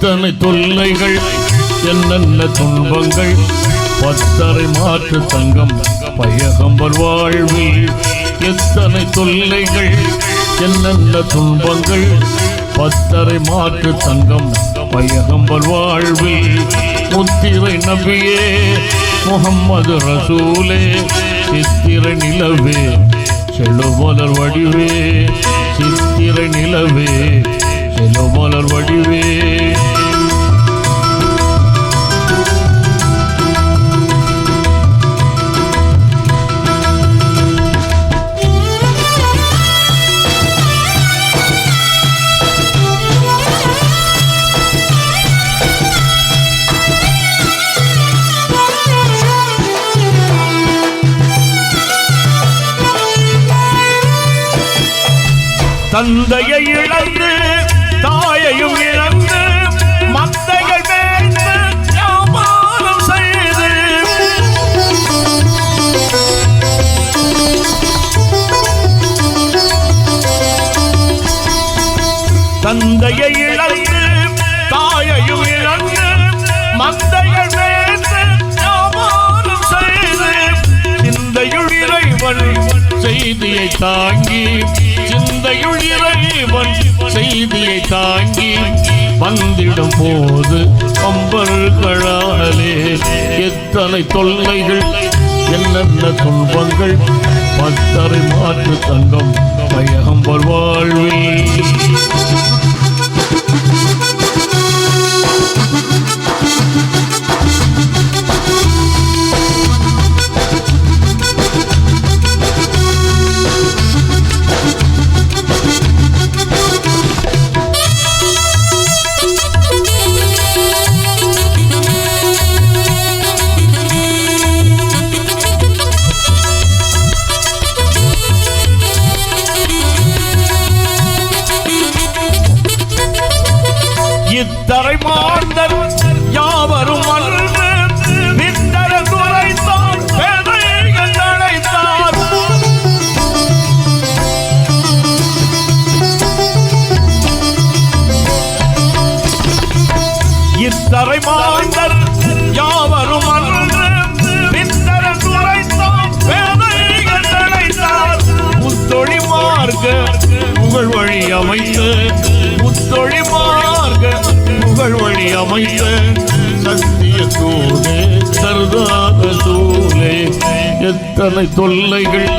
எத்தனை தொல்லைகள் என்னென்ன துன்பங்கள் பத்தரை மாற்று தங்கம் பயகம்பர் வாழ்வில். எத்தனை தொல்லைகள் என்னென்ன துன்பங்கள் பத்தரை மாற்று தங்கம் பயகம்பர் வாழ்வில். முத்திரை நபியே முகம்மது ரசூலே சித்திரை நிலவே செழுமலர் வடிவே. சித்திரை நிலவே செழுமலர் வடிவே. தந்தையை இழந்து தாயையும் இழந்து மந்தைகள் மேய்ந்து வியாபாரம் செய்து தந்தையை இழந்து தாயையும் இழந்து மந்தைகள் மேய்ந்து வியாபாரம் செய்து சிந்தையுள் இறைவன் செய்தியை தாங்கி சிந்தையுள் இறைவன் செய்தியை தாங்கி வந்திடும் போது அம்பர்களாலே எத்தனை தொல்லைகள் என்னென்ன துன்பங்கள் பத்தரை மாற்று தங்கம் பயகம்பர் வாழ்வில். இத்தரை மாந்தர் யாவரும் அன்று வித்தர துரைத்தார் பேதைகள் அழைத்தார். இத்தரை மாந்தர் யாவரும் அன்று வித்தர துரைத்தார் பேதைகள் அழைத்தார். முத்தொழி மார்க்க புகழ் வழி அமைத்து முத்தொழி புகழ் வழி அமைத்த சத்திய தூணே சர்தார தூணே. எத்தனை தொல்லைகள்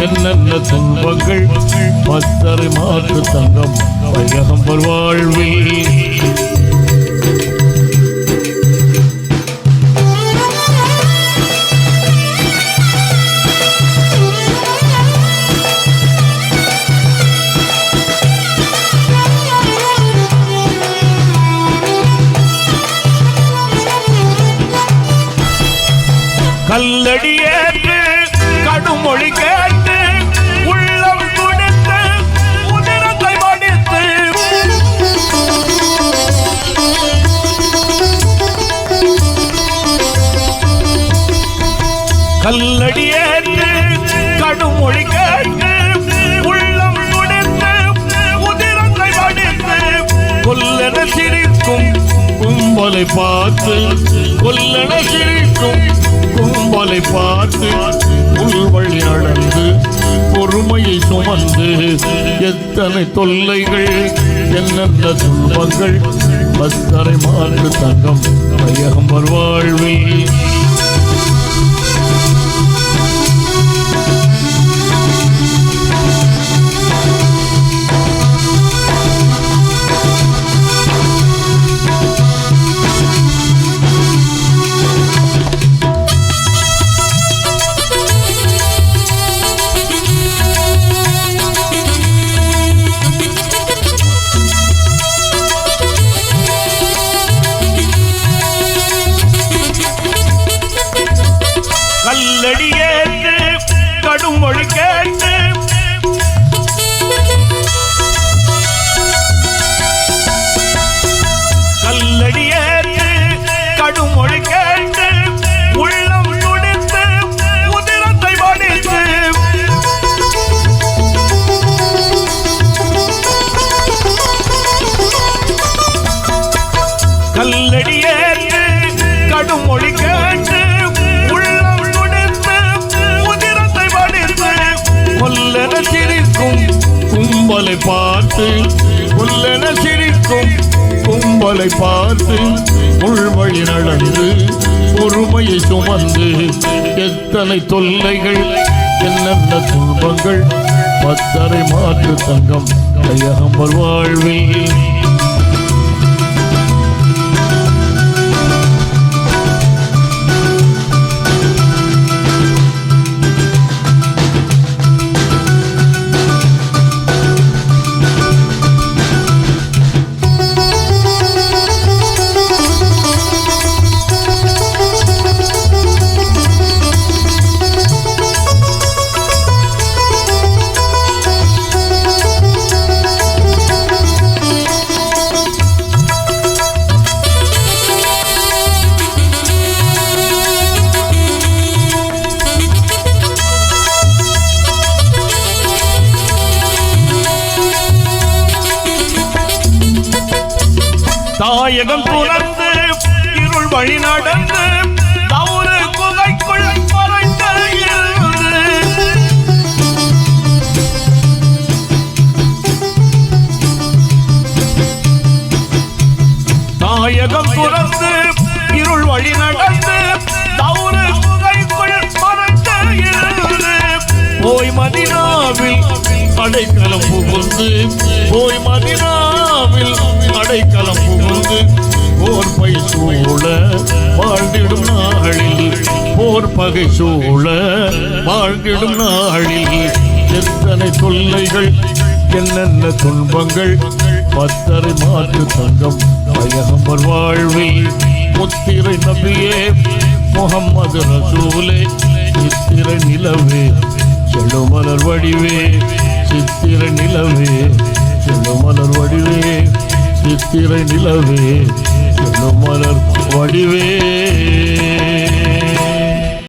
என்னென்ன துன்பங்கள் பத்தரை மாற்று தங்கம் பயகம்பர் வாழ்வில். கல்லடியேற்று கடுமொழி கேட்டு உள்ளம் துடித்து உதிரத்தை மடித்து கல்லடியேற்று கடுமொழி கேட்டு உள்ளம் துடித்து உதிரத்தை மடித்து கொல்லென சிரிக்கும் கும்பலை பார்த்து கொல்லென சிரிக்கும் கும்பலை பார்த்து உள்வழி நடந்து பொறுமையை சுமந்து எத்தனை தொல்லைகள் என்னென்ன துன்பங்கள் பத்தரை மாற்று தங்கம் பயகம்பர் வாழ்வில். ஏற்று கடும் மொழி கேட்டு உள்ளம் துடித்து உதிரத்தை வடித்து கொல்லென சிரிக்கும் கும்பலை பார்த்து கொல்லென சிரிக்கும் கும்பலை பார்த்து உள்வழி நடந்து பொறுமையை சுமந்து எத்தனை தொல்லைகள் என்னென்ன துன்பங்கள் பத்தரை மாற்று தங்கம் கையகம்பர் வாழ்வில் தாயகம் துறந்து இருள் வழி நடந்து தவுறு குகைக்குள் மறைந்து இருந்து தாயகம் துறந்து இருள் வழி நடந்து தவுறு குகைக்குள் மறைந்து இருந்து போய் மதினாவில் அடைக்கலம் புகுந்து போய் மதினாவில் அடைக்கலம் புகுந்து போர் பை சூழ வாழ்ந்திடும் நாளில் போர் பகை சூழ வாழ்ந்திடும் நாளில் எத்தனை தொல்லைகள் என்னென்ன துன்பங்கள் பத்தரை மாற்று தங்கம் கையகம்பர் வாழ்வில் முத்திரை நபியே முகம்மது ரசூலே சித்திரை நிலவே செழுமலர் வடிவே சித்திரை நிலவே செழுமலர் வடிவே சித்திரை நிலவே செழுமலர் வடிவே